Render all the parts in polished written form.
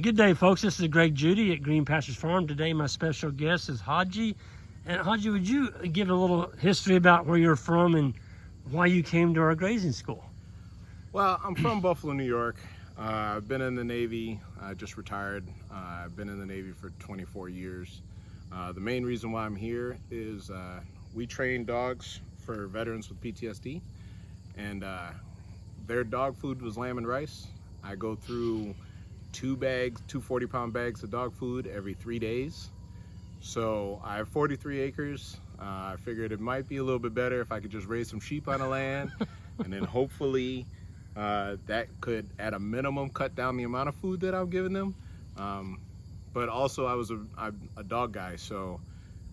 Good day, folks. This is Greg Judy at Green Pastures Farm. Today, my special guest is Haji. And Haji, would you give a little history about where you're from and why you came to our grazing school? Well, I'm from Buffalo, New York. I've been in the Navy. I just retired. I've been in the Navy for 24 years. The main reason why I'm here is we train dogs for veterans with PTSD, and their dog food was lamb and rice. I go through two 40-pound bags of dog food every 3 days. So I have 43 acres. I figured it might be a little bit better if I could just raise some sheep on the land, and then hopefully that could, at a minimum, cut down the amount of food that I'm giving them. But also, I'm a dog guy, so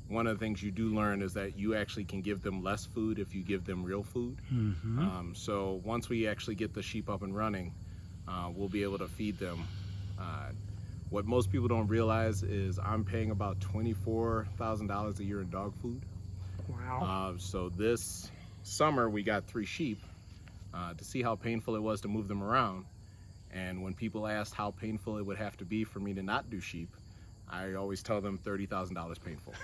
one of the things you do learn is that you actually can give them less food if you give them real food. Mm-hmm. So once we actually get the sheep up and running, we'll be able to feed them. What most people don't realize is I'm paying about $24,000 a year in dog food. Wow. So this summer we got 3 sheep to see how painful it was to move them around. And when people asked how painful it would have to be for me to not do sheep, I always tell them $30,000 painful.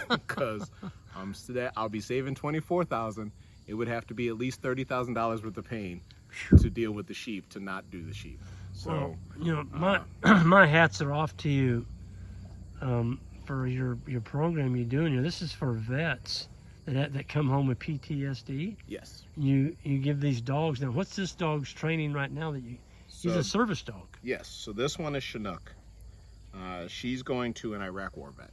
Because I'll be saving $24,000. It would have to be at least $30,000 worth of pain to deal with the sheep, to not do the sheep. So, well, you know, my hats are off to you for your program you're doing here. This is for vets that come home with PTSD. yes. You give these dogs. Now, what's this dog's training right now that you? He's a service dog. Yes. So this one is Chinook. She's going to an Iraq War vet.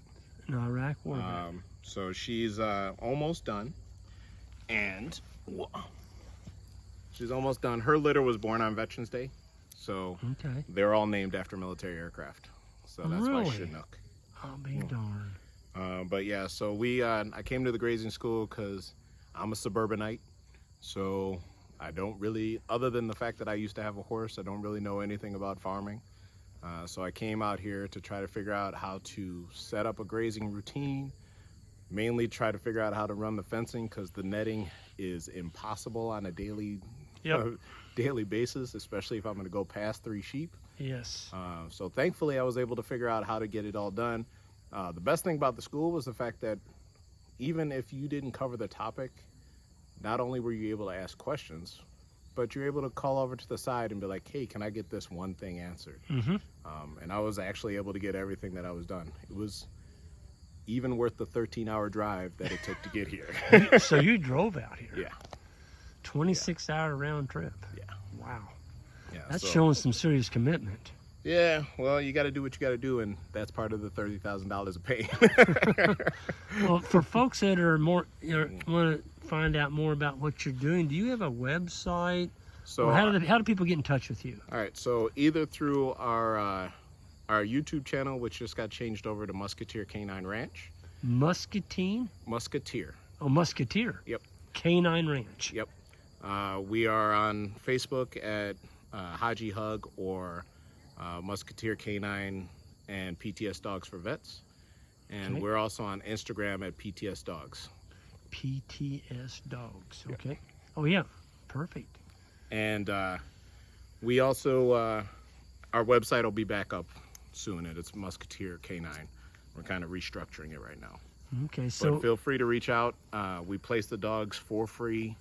An Iraq War vet. So she's almost done, and she's almost done. Her litter was born on Veterans Day, so Okay. they're all named after military aircraft. So that's why Really? Chinook. I'll be darned. But yeah, so I came to the grazing school because I'm a suburbanite. So I don't really, other than the fact that I used to have a horse, I don't really know anything about farming. So I came out here to try to figure out how to set up a grazing routine, mainly try to figure out how to run the fencing, because the netting is impossible on a daily basis, especially if I'm going to go past 3 sheep. Yes. So thankfully I was able to figure out how to get it all done. The best thing about the school was the fact that even if you didn't cover the topic, not only were you able to ask questions, but you're able to call over to the side and be like, hey, can I get this one thing answered? Mm-hmm. And I was actually able to get everything that I was done. It was even worth the 13-hour drive that it took to get here. So you drove out here? Yeah. 26-hour round trip? Yeah. Wow. Yeah. That's showing some serious commitment. Yeah, well, you got to do what you got to do, and that's part of the $30,000 of pay. Well, for folks that are more, want to find out more about what you're doing, do you have a website? So Or how do people get in touch with you? all right, so either through our YouTube channel, which just got changed over to Musketeer Canine Ranch. Muscatine? Musketeer. Oh, Musketeer. Yep. Canine Ranch. Yep. We are on Facebook at Haji Hug or Musketeer Canine and PTS Dogs for Vets. And Okay. we're also on Instagram at PTS Dogs. PTS Dogs. Okay. Oh, yeah. Perfect. And we also, our website will be back up soon, and it's Musketeer Canine. We're kind of restructuring it right now. Okay. So, But feel free to reach out. We place the dogs for free.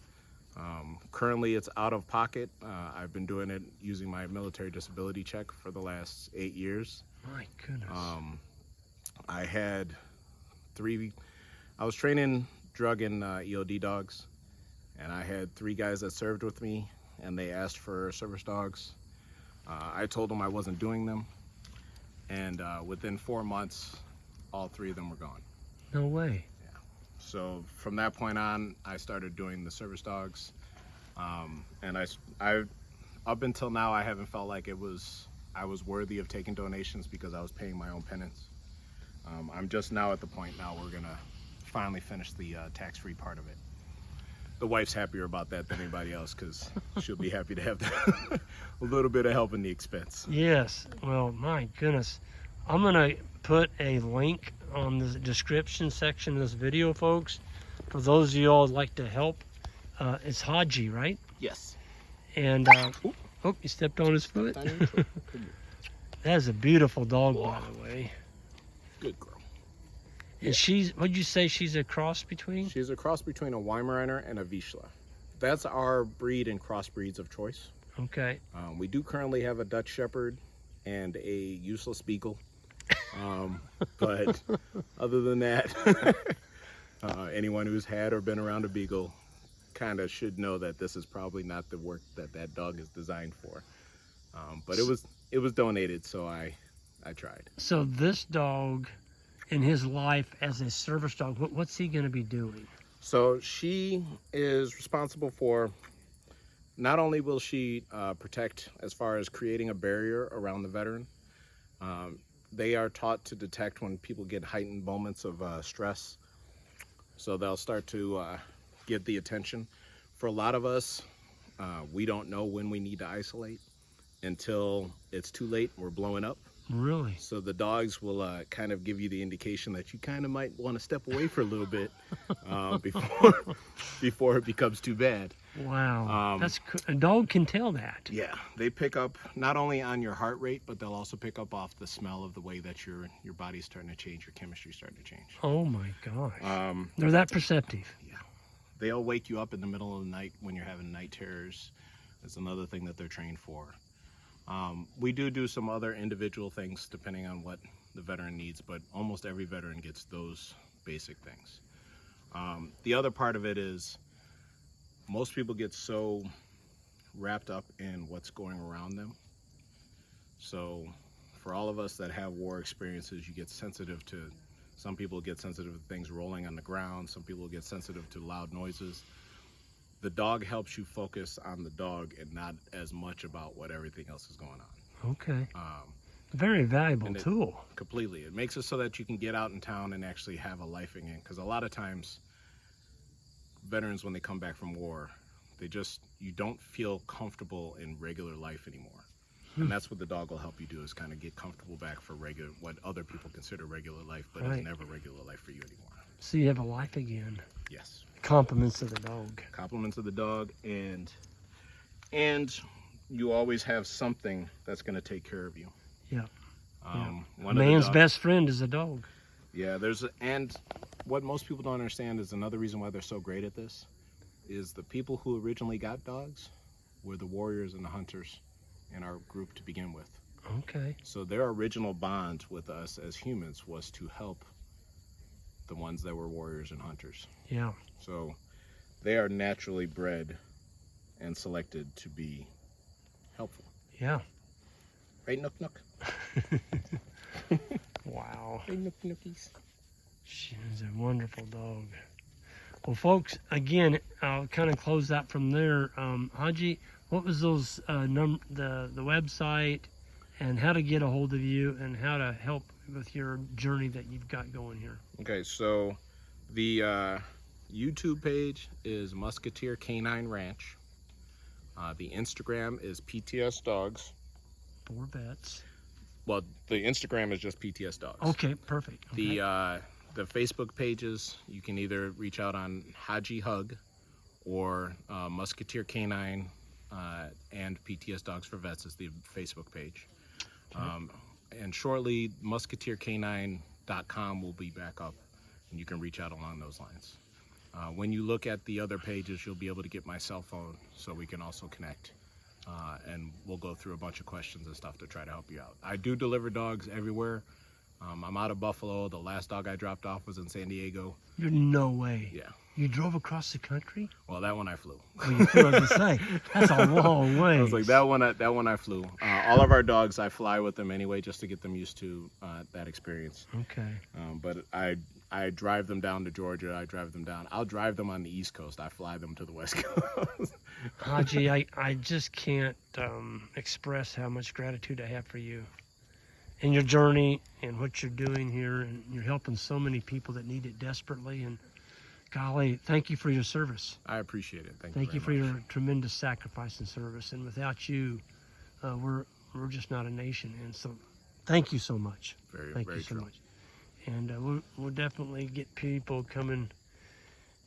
Currently it's out of pocket. I've been doing it using my military disability check for the last 8 years. my goodness. I had I was training drug and EOD dogs, and I had 3 guys that served with me, and they asked for service dogs. I told them I wasn't doing them, and within 4 months, all 3 of them were gone. No way. So from that point on, I started doing the service dogs, and I up until now, I haven't felt like I was worthy of taking donations because I was paying my own penance. I'm just now at the point now we're gonna finally finish the tax-free part of it. The wife's happier about that than anybody else because she'll be happy to have a little bit of help in the expense. Yes. Well, my goodness. I'm going to put a link on the description section of this video, folks. For those of you all who'd like to help, it's Haji, right? Yes. And, oh, you stepped on his foot. That is a beautiful dog, by the way. Good girl. And she's, what'd you say she's a cross between? She's a cross between a Weimaraner and a Vizsla. That's our breed and crossbreeds of choice. Okay. We do currently have a Dutch Shepherd and a useless Beagle. But other than that, anyone who's had or been around a Beagle kind of should know that this is probably not the work that that dog is designed for. But it was donated, so I tried. So this dog, in his life as a service dog, what's he going to be doing? So she is responsible for, not only will she protect as far as creating a barrier around the veteran, they are taught to detect when people get heightened moments of stress. So they'll start to get the attention. For a lot of us, we don't know when we need to isolate until it's too late and we're blowing up. Really? So the dogs will kind of give you the indication that you kind of might want to step away for a little bit before it becomes too bad. Wow. A dog can tell that. Yeah, they pick up not only on your heart rate, but they'll also pick up off the smell of the way that your body's starting to change, your chemistry's starting to change. Oh my gosh. They're that perceptive. Yeah. They'll wake you up in the middle of the night when you're having night terrors. That's another thing that they're trained for. We do some other individual things depending on what the veteran needs, but almost every veteran gets those basic things. The other part of it is most people get so wrapped up in what's going around them. So for all of us that have war experiences, you get sensitive to, some people get sensitive to things rolling on the ground, some people get sensitive to loud noises. The dog helps you focus on the dog and not as much about what everything else is going on. Okay. Very valuable tool. Completely. It makes it so that you can get out in town and actually have a life again. Because a lot of times, veterans, when they come back from war, you don't feel comfortable in regular life anymore. And that's what the dog will help you do, is kind of get comfortable back for what other people consider regular life, but is never regular life for you anymore. So you have a life again. Yes. Compliments of the dog. Compliments of the dog, and you always have something that's going to take care of you. Yeah. A man's best friend is a dog. Yeah, and what most people don't understand is another reason why they're so great at this is the people who originally got dogs were the warriors and the hunters in our group to begin with. Okay. So their original bond with us as humans was to help the ones that were warriors and hunters. Yeah. So they are naturally bred and selected to be helpful. Yeah. Right, Nook Nook? Wow. Right, Nook Nookies. She's a wonderful dog. Well, folks, again, I'll kind of close that from there. Haji, what was those the website and how to get a hold of you and how to help with your journey that you've got going here? Okay, so the YouTube page is Musketeer Canine Ranch. The Instagram is PTS Dogs. For vets. Well, the Instagram is just PTS Dogs. Okay, perfect. Okay. The Facebook pages, you can either reach out on Haji Hug or Musketeer Canine and PTS Dogs for Vets is the Facebook page. Okay. And shortly, musketeercanine.com will be back up, and you can reach out along those lines. When you look at the other pages, you'll be able to get my cell phone so we can also connect. And we'll go through a bunch of questions and stuff to try to help you out. I do deliver dogs everywhere. I'm out of Buffalo. The last dog I dropped off was in San Diego. You're no way. Yeah. You drove across the country? Well, that one I flew. Well, you flew, I was gonna say, that's a long way. I was like, that one I flew. All of our dogs, I fly with them anyway, just to get them used to that experience. Okay. But I drive them down to Georgia. I'll drive them on the East Coast. I fly them to the West Coast. Haji, I just can't express how much gratitude I have for you and your journey and what you're doing here, and you're helping so many people that need it desperately. And golly, thank you for your service. I appreciate it. Thank you for your tremendous sacrifice and service. And without you, we're just not a nation. And so, thank you so much. Thank you so much. And we'll definitely get people coming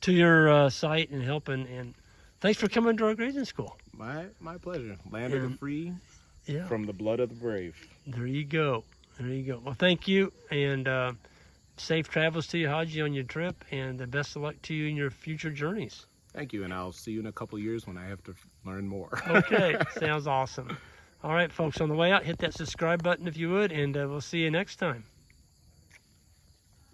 to your site and helping. And thanks for coming to our grazing school. My pleasure. Land of the free. Yeah. From the blood of the brave. There you go. There you go. Well, thank you, and safe travels to you, Haji, on your trip, and the best of luck to you in your future journeys. Thank you, and I'll see you in a couple years when I have to learn more. Okay, sounds awesome. All right, folks, on the way out, hit that subscribe button if you would, and we'll see you next time.